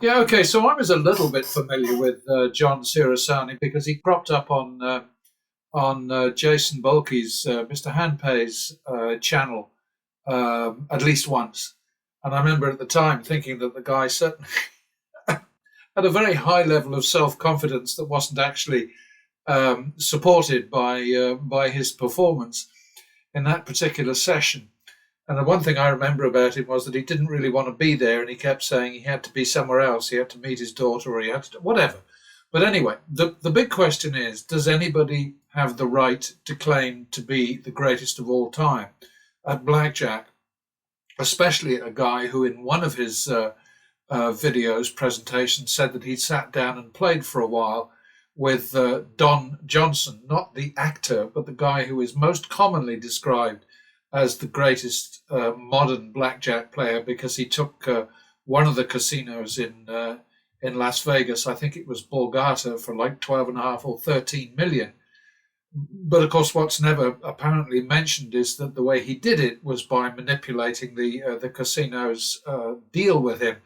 Yeah, okay. So I was a little bit familiar with John Sirasani because he cropped up on Jason Bulkey's Mr. Handpay's channel at least once, and I remember at the time thinking that the guy certainly had a very high level of self confidence that wasn't actually supported by his performance in that particular session. And the one thing I remember about him was that he didn't really want to be there, and he kept saying he had to be somewhere else. He had to meet his daughter, or he had to whatever. But anyway, the big question is: does anybody have the right to claim to be the greatest of all time at blackjack? Especially a guy who, in one of his videos presentations, said that he'd sat down and played for a while with Don Johnson, not the actor, but the guy who is most commonly described as the greatest modern blackjack player because he took one of the casinos in Las Vegas. I think it was Borgata for like 12.5 or 13 million. But of course, what's never apparently mentioned is that the way he did it was by manipulating the casino's deal with him,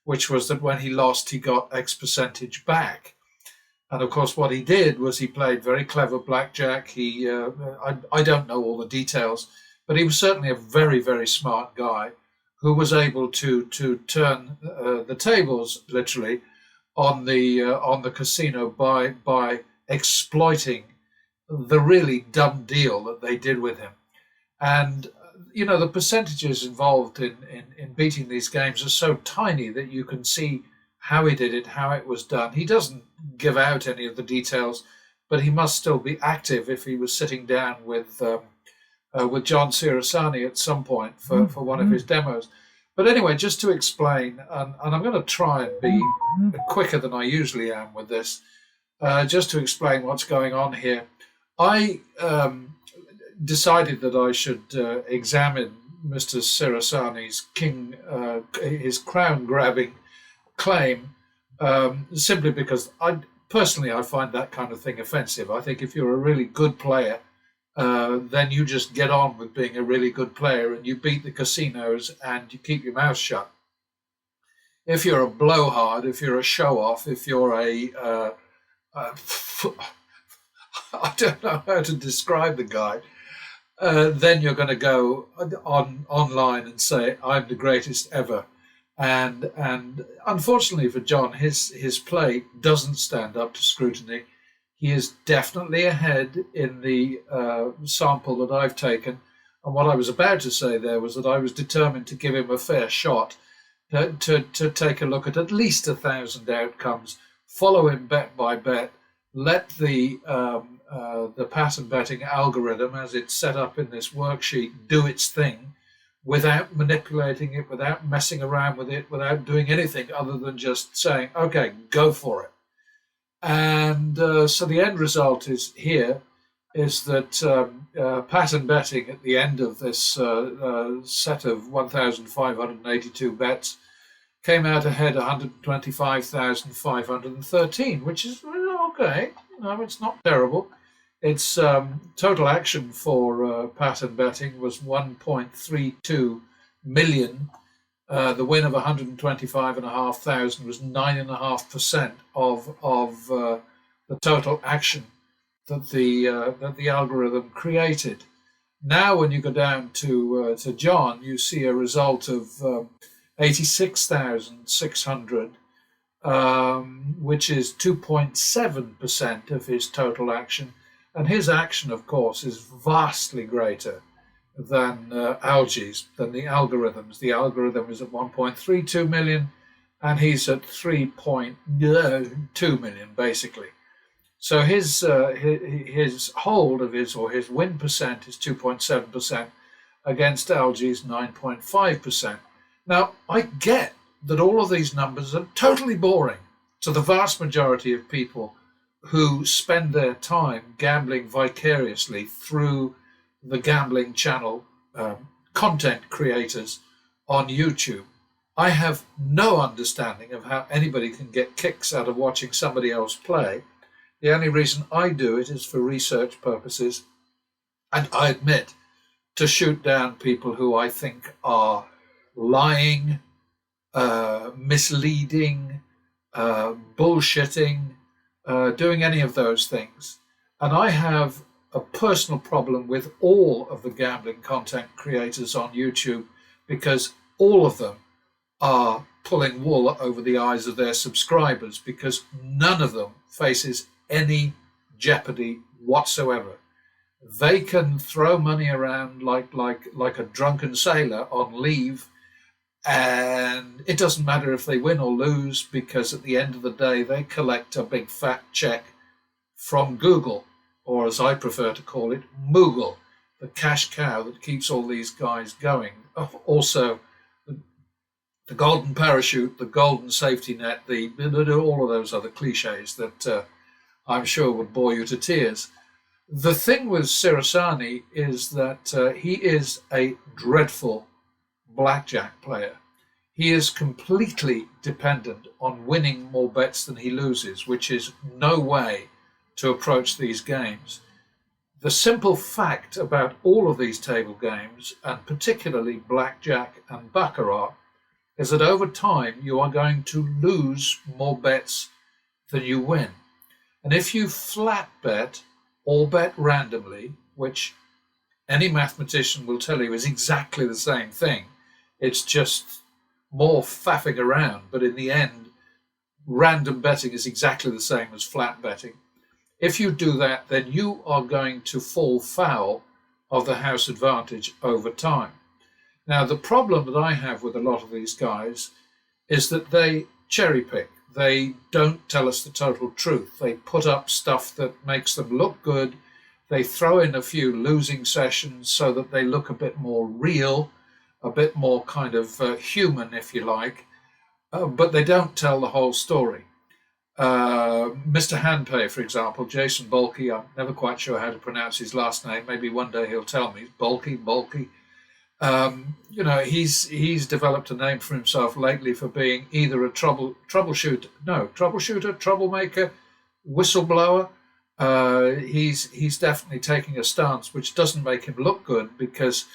which was that when he lost, he got X percentage back. And of course, what he did was he played very clever blackjack. I don't know all the details, but he was certainly a very, very smart guy who was able to turn the tables literally on the casino by exploiting the really dumb deal that they did with him. And the percentages involved in beating these games are so tiny that you can see how he did it, how it was done. He doesn't give out any of the details, but he must still be active if he was sitting down with John Sirasani at some point for one of his demos. But anyway, just to explain, and I'm going to try and be quicker than I usually am with this, just to explain what's going on here. I decided that I should examine Mr. Sirasani's his crown-grabbing claim, simply because I find that kind of thing offensive. I think if you're a really good player, then you just get on with being a really good player and you beat the casinos and you keep your mouth shut. If you're a blowhard, if you're a show-off, if you're I don't know how to describe the guy, then you're going to go online and say, I'm the greatest ever. And unfortunately for John, his play doesn't stand up to scrutiny. He is definitely ahead in the sample that I've taken. And what I was about to say there was that I was determined to give him a fair shot to take a look at least 1,000 outcomes, follow him bet by bet, let the pattern betting algorithm, as it's set up in this worksheet, do its thing without manipulating it, without messing around with it, without doing anything other than just saying, okay, go for it. And so the end result is that pattern betting at the end of this set of 1,582 bets came out ahead 125,513, which is okay. It's not terrible. Its total action for pattern betting was 1.32 million. The win of 125,500 was 9.5% of the total action that the algorithm created. Now, when you go down to John, you see a result of 86,600, which is 2.7% of his total action. And his action, of course, is vastly greater than Algy's, than the algorithms. The algorithm is at 1.32 million, and he's at 3.2 million, basically. So his hold of his win percent is 2.7% against Algy's 9.5%. Now, I get that all of these numbers are totally boring to the vast majority of people who spend their time gambling vicariously through the gambling channel content creators on YouTube. I have no understanding of how anybody can get kicks out of watching somebody else play. The only reason I do it is for research purposes, and I admit, to shoot down people who I think are lying, misleading, bullshitting, doing any of those things. And I have a personal problem with all of the gambling content creators on YouTube because all of them are pulling wool over the eyes of their subscribers because none of them faces any jeopardy whatsoever. They can throw money around like a drunken sailor on leave, and it doesn't matter if they win or lose because at the end of the day they collect a big fat check from Google, or as I prefer to call it, Moogle, the cash cow that keeps all these guys going. Also, the golden parachute, the golden safety net, all of those other cliches that I'm sure would bore you to tears. The thing with Sirasani is that he is a dreadful blackjack player. He is completely dependent on winning more bets than he loses, which is no way to approach these games. The simple fact about all of these table games, and particularly blackjack and baccarat, is that over time you are going to lose more bets than you win. And if you flat bet or bet randomly, which any mathematician will tell you is exactly the same thing, it's just more faffing around, but in the end, random betting is exactly the same as flat betting. If you do that, then you are going to fall foul of the house advantage over time. Now, the problem that I have with a lot of these guys is that they cherry pick. They don't tell us the total truth. They put up stuff that makes them look good. They throw in a few losing sessions so that they look a bit more real, a bit more kind of human, if you like, but they don't tell the whole story. Mr. Handpay, for example, Jason Bulkey, I'm never quite sure how to pronounce his last name. Maybe one day he'll tell me. Bulkey. He's developed a name for himself lately for being either a troublemaker, whistleblower. He's definitely taking a stance which doesn't make him look good, because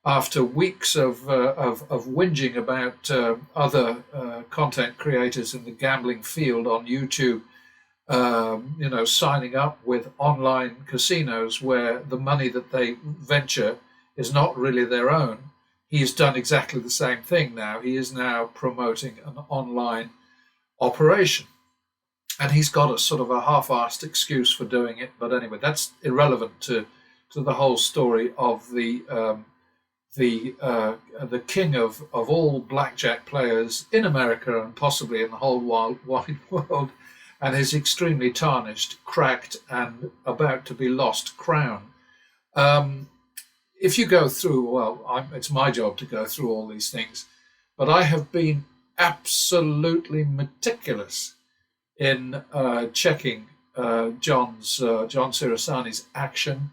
after weeks of whinging about other content creators in the gambling field on YouTube, signing up with online casinos where the money that they venture is not really their own, he's done exactly the same thing now. He is now promoting an online operation. And he's got a sort of a half-assed excuse for doing it. But anyway, that's irrelevant to the whole story of the king of all blackjack players in America and possibly in the whole wide world, and his extremely tarnished, cracked, and about to be lost crown. If you go through, it's my job to go through all these things, but I have been absolutely meticulous in checking John Sirasani's action.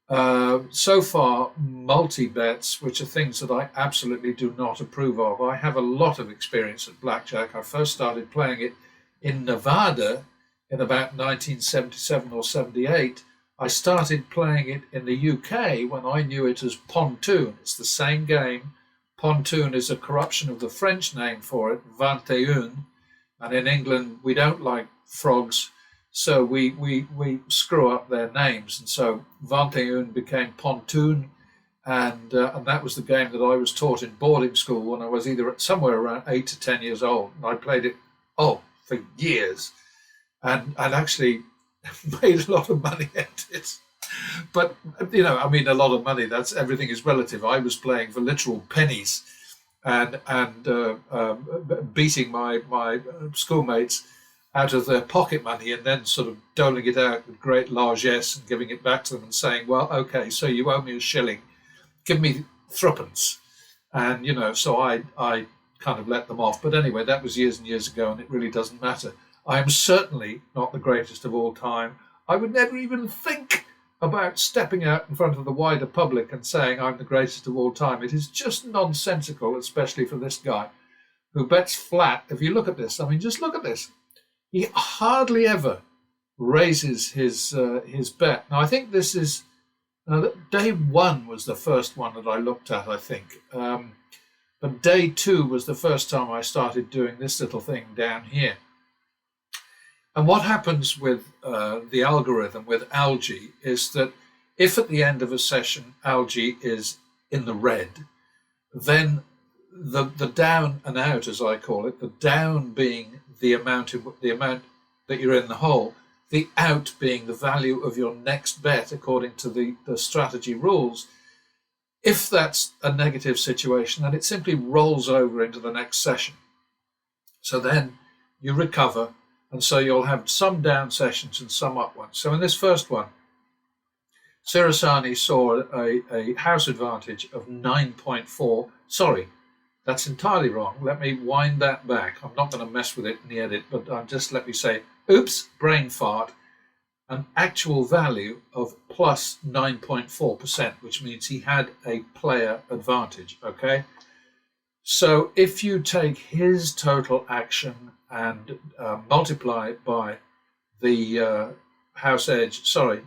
So far, multi-bets, which are things that I absolutely do not approve of. I have a lot of experience at blackjack. I first started playing it in Nevada in about 1977 or 78. I started playing it in the UK when I knew it as pontoon. It's the same game. Pontoon is a corruption of the French name for it, 21. And in England, we don't like frogs, so we screw up their names. And so 21 became pontoon. And that was the game that I was taught in boarding school when I was either somewhere around 8 to 10 years old. And I played it, for years. And I'd actually made a lot of money at it. But, a lot of money, that's everything is relative. I was playing for literal pennies and beating my schoolmates out of their pocket money and then sort of doling it out with great largesse and giving it back to them and saying, well, okay, so you owe me a shilling, give me threepence. And, so I kind of let them off. But anyway, that was years and years ago, and it really doesn't matter. I am certainly not the greatest of all time. I would never even think about stepping out in front of the wider public and saying I'm the greatest of all time. It is just nonsensical, especially for this guy who bets flat. If you look at this, just look at this. He hardly ever raises his bet. Now, I think this is, day one was the first one that I looked at, I think. But day 2 was the first time I started doing this little thing down here. And what happens with the algorithm with algae is that if at the end of a session algae is in the red, then the down and out, as I call it, the down being the amount that you're in the hole, the out being the value of your next bet according to the strategy rules. If that's a negative situation, then it simply rolls over into the next session. So then you recover, and so you'll have some down sessions and some up ones. So in this first one, Sirasani saw a house advantage of 9.4. Sorry, that's entirely wrong. Let me wind that back. I'm not going to mess with it in the edit, but let me say, oops, brain fart, an actual value of plus 9.4%, which means he had a player advantage, okay? So if you take his total action and multiply it by the house edge, sorry,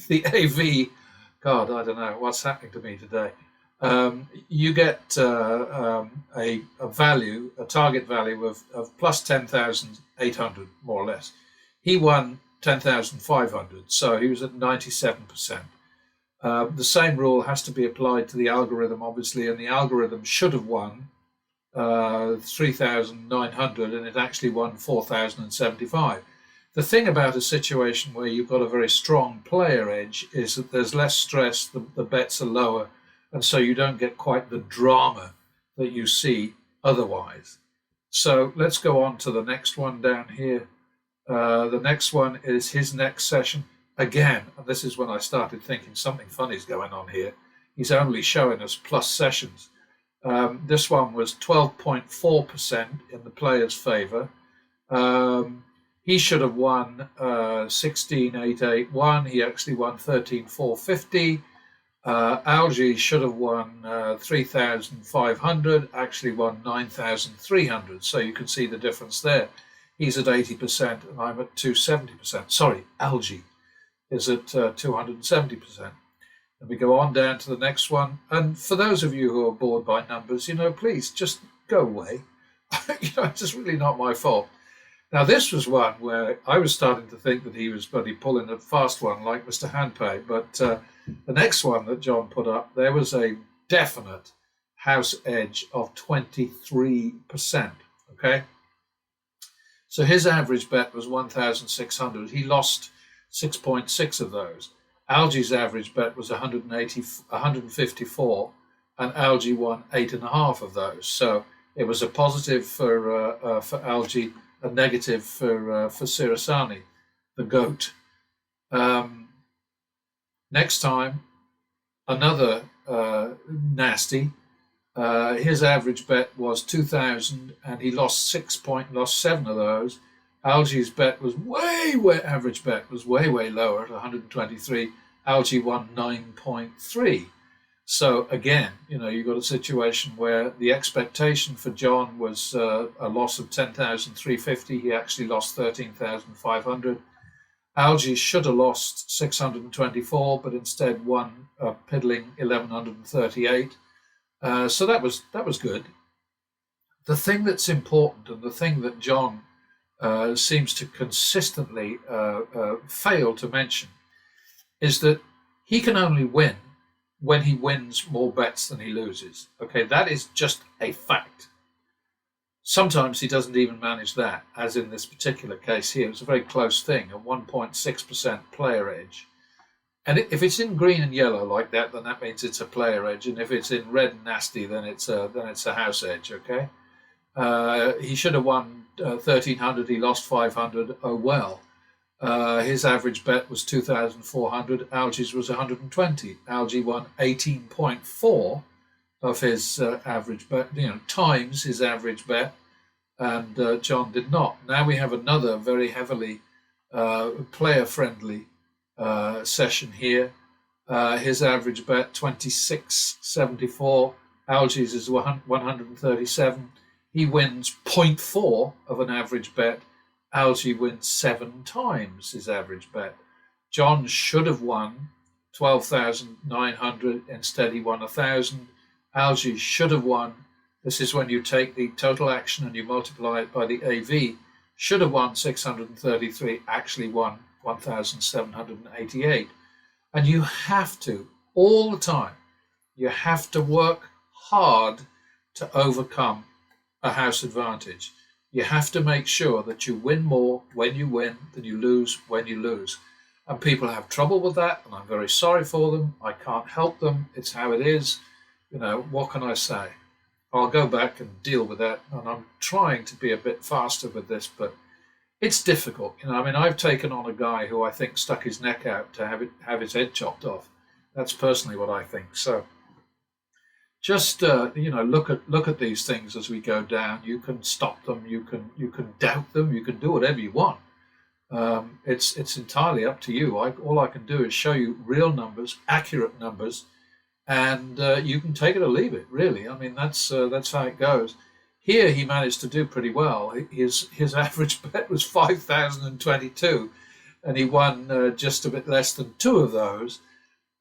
the AV, God, I don't know what's happening to me today. You get a value, a target value of plus 10,800, more or less. He won 10,500, so he was at 97%. The same rule has to be applied to the algorithm, obviously, and the algorithm should have won 3,900, and it actually won 4,075. The thing about a situation where you've got a very strong player edge is that there's less stress, the bets are lower, and so you don't get quite the drama that you see otherwise. So let's go on to the next one down here. The next one is his next session. Again, and this is when I started thinking something funny's going on here. He's only showing us plus sessions. This one was 12.4% in the player's favor. He should have won 16,881. He actually won 13,450. Algae should have won 3,500, actually won 9,300. So you can see the difference there. He's at 80% and I'm at 270%. Sorry, Algae is at 270%. And we go on down to the next one. And for those of you who are bored by numbers, please just go away. It's just really not my fault. Now, this was one where I was starting to think that he was bloody pulling a fast one like Mr. Handpay. But the next one that John put up, there was a definite house edge of 23%. Okay. So his average bet was 1,600. He lost 6.6 of those. Algae's average bet was 154, and Algae won 8.5 of those. So it was a positive for Algae, a negative for Sirasani, the goat. Next time, another nasty. His average bet was 2,000, and he lost 7 of those. Algae's bet was average bet was way lower at 123. Algae won 9.3. So again, you've got a situation where the expectation for John was a loss of 10,350. He actually lost 13,500. Algae should have lost 624, but instead won a piddling 1,138. So that was good. The thing that's important, and the thing that John seems to consistently fail to mention, is that he can only win when he wins more bets than he loses. Okay, that is just a fact. Sometimes he doesn't even manage that, as in this particular case here. It's a very close thing, a 1.6% player edge. And if it's in green and yellow like that, then that means it's a player edge. And if it's in red and nasty, then it's a house edge. Okay, he should have won 1,300. He lost 500. Oh well. His average bet was 2,400. Algae's was 120. Algae won 18.4 of his average bet, times his average bet, and John did not. Now we have another very heavily player-friendly session here. His average bet 26.74. Algae's is 137. He wins 0.4 of an average bet. Algae wins 7 times his average bet. John should have won 12,900. Instead, he won 1,000. Algae should have won This is when you take the total action and you multiply it by the AV. Should have won 633, actually won 1,788. And you have to, all the time, you have to work hard to overcome a house advantage. You have to make sure that you win more when you win than you lose when you lose. And people have trouble with that, and I'm very sorry for them. I can't help them. It's how it is. What can I say? I'll go back and deal with that. And I'm trying to be a bit faster with this, but it's difficult. I've taken on a guy who I think stuck his neck out to have his head chopped off. That's personally what I think. So just look at these things as we go down. You can stop them. You can doubt them. You can do whatever you want. It's entirely up to you. All I can do is show you real numbers, accurate numbers, and you can take it or leave it. Really, that's how it goes. Here he managed to do pretty well. His average bet was 5,022, and he won just a bit less than 2 of those.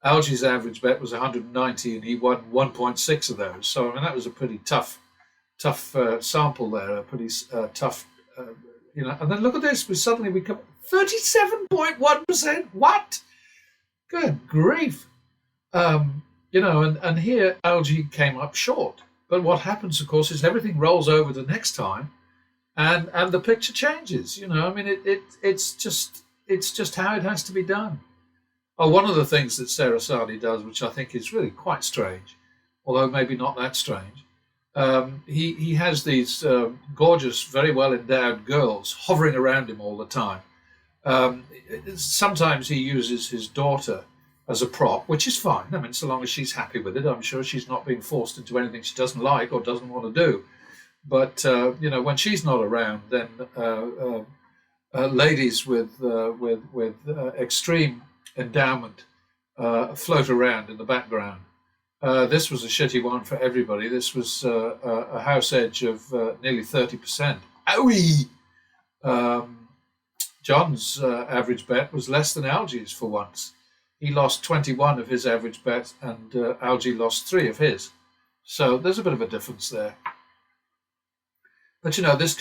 Algie's average bet was 190, and he won 1.6 of those. So that was a pretty tough sample there. A pretty tough. And then look at this. We come 37.1%. What? Good grief. And here Algie came up short. But what happens, of course, is everything rolls over the next time, and the picture changes. It's just how it has to be done. Oh, one of the things that Sarasani does, which I think is really quite strange, although maybe not that strange, he has these gorgeous, very well endowed girls hovering around him all the time. Sometimes he uses his daughter as a prop, which is fine. So long as she's happy with it. I'm sure she's not being forced into anything she doesn't like or doesn't want to do. But when she's not around, then ladies with extreme endowment float around in the background. This was a shitty one for everybody. This was a house edge of nearly 30%. Owie! John's average bet was less than Algie's for once. He lost 21 of his average bet, and Algie lost 3 of his. So there's a bit of a difference there. But this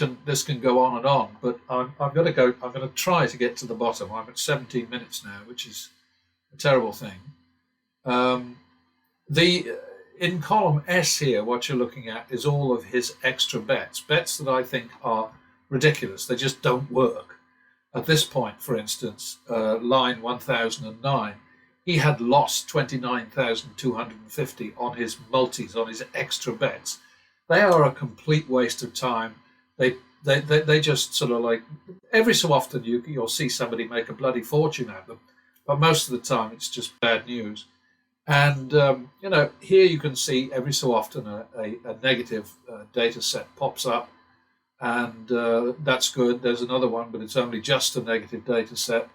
can go on and on. But I'm going to try to get to the bottom. I'm at 17 minutes now, which is a terrible thing. In column S here, what you're looking at is all of his extra bets that I think are ridiculous. They just don't work. At this point, for instance, line 1009, he had lost 29,250 on his multis, on his extra bets. They are a complete waste of time. They just sort of like, every so often you'll see somebody make a bloody fortune at them, but most of the time it's just bad news. And here you can see every so often a negative data set pops up, and that's good. There's another one, but it's only just a negative data set.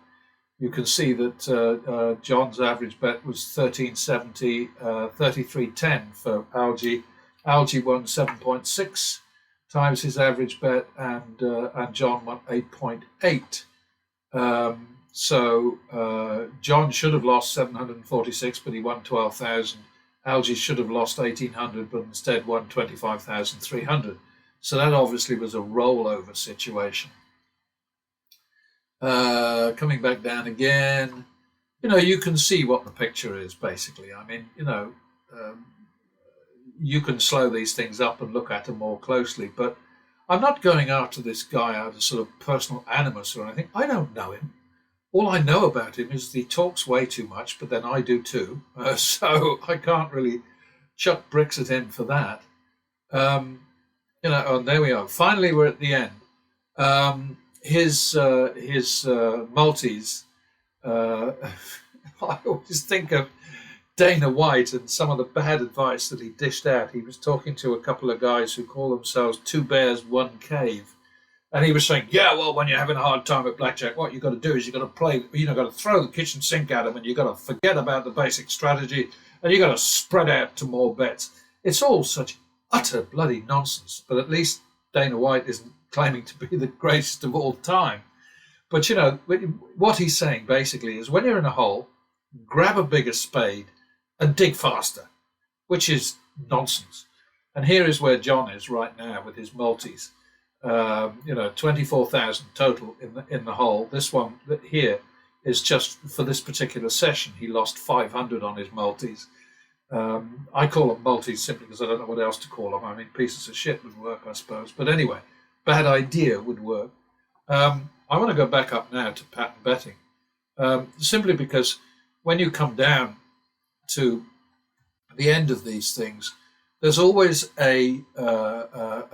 You can see that John's average bet was 1370, 3310 for Algie. Algie won 7.6 times his average bet, and John won 8.8. So John should have lost 746, but he won 12,000. Algie should have lost 1,800, but instead won 25,300. So that obviously was a rollover situation. Coming back down again, you can see what the picture is, basically. You can slow these things up and look at them more closely, but I'm not going after this guy out of sort of personal animus or anything. I don't know him. All I know about him is that he talks way too much, but then I do too. So I can't really chuck bricks at him for that. And there we are. Finally, we're at the end. His multis. I always think of Dana White and some of the bad advice that he dished out. He was talking to a couple of guys who call themselves Two Bears, One Cave. And he was saying, yeah, well, when you're having a hard time at blackjack, what you've got to do is you've got to play, got to throw the kitchen sink at them, and you've got to forget about the basic strategy, and you've got to spread out to more bets. It's all such utter bloody nonsense. But at least Dana White isn't claiming to be the greatest of all time. But, what he's saying basically is when you're in a hole, grab a bigger spade and dig faster, which is nonsense. And here is where John is right now with his multis. 24,000 total in the hole. This one here is just for this particular session. He lost 500 on his multis. I call them multis simply because I don't know what else to call them. I mean, pieces of shit would work, I suppose. But anyway, bad idea would work. I want to go back up now to pattern betting, simply because when you come down to the end of these things, there's always a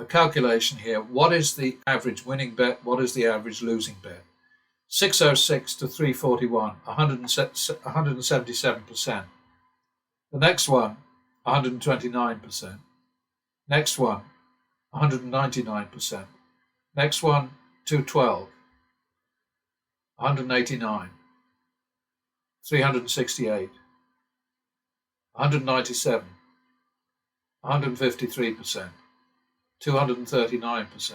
calculation here. What is the average winning bet? What is the average losing bet? 606 to 341, 177%. The next one, 129%. Next one, 199%. Next one, 212, 189, 368, 197, 153%, 239%,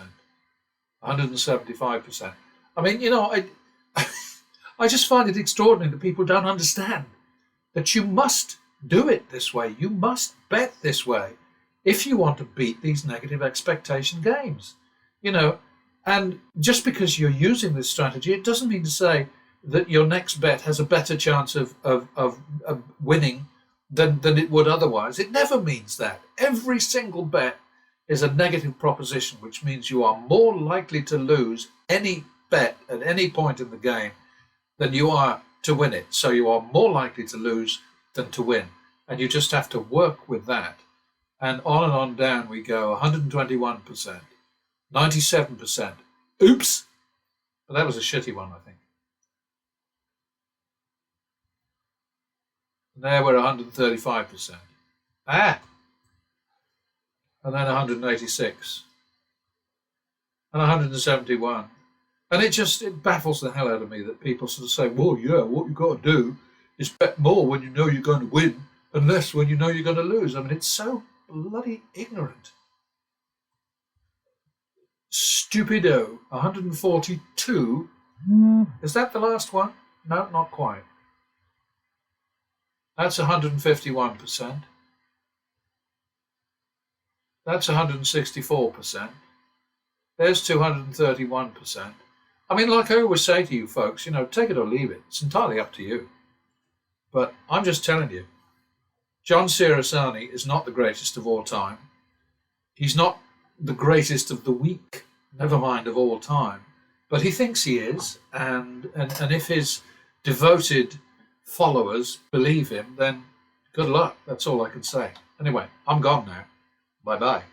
175%. I mean, I just find it extraordinary that people don't understand that you must do it this way. You must bet this way if you want to beat these negative expectation games. And just because you're using this strategy, it doesn't mean to say that your next bet has a better chance of winning than it would otherwise. It never means that. Every single bet is a negative proposition, which means you are more likely to lose any bet at any point in the game than you are to win it. So you are more likely to lose than to win. And you just have to work with that. And on down we go. 121%, 97%. Oops! But that was a shitty one, I think. And there we're 135%. And then 186. And 171. And it baffles the hell out of me that people sort of say, well, yeah, what you've got to do is bet more when you know you're going to win and less when you know you're going to lose. I mean, it's so bloody ignorant. Stupido. 142. Is that the last one? No, not quite. That's 151%. That's 164%. There's 231%. I mean, like I always say to you folks, take it or leave it. It's entirely up to you. But I'm just telling you, John Sirasani is not the greatest of all time. He's not the greatest of the week, never mind of all time. But he thinks he is, and if his devoted followers believe him, then good luck. That's all I can say. Anyway, I'm gone now. Bye-bye.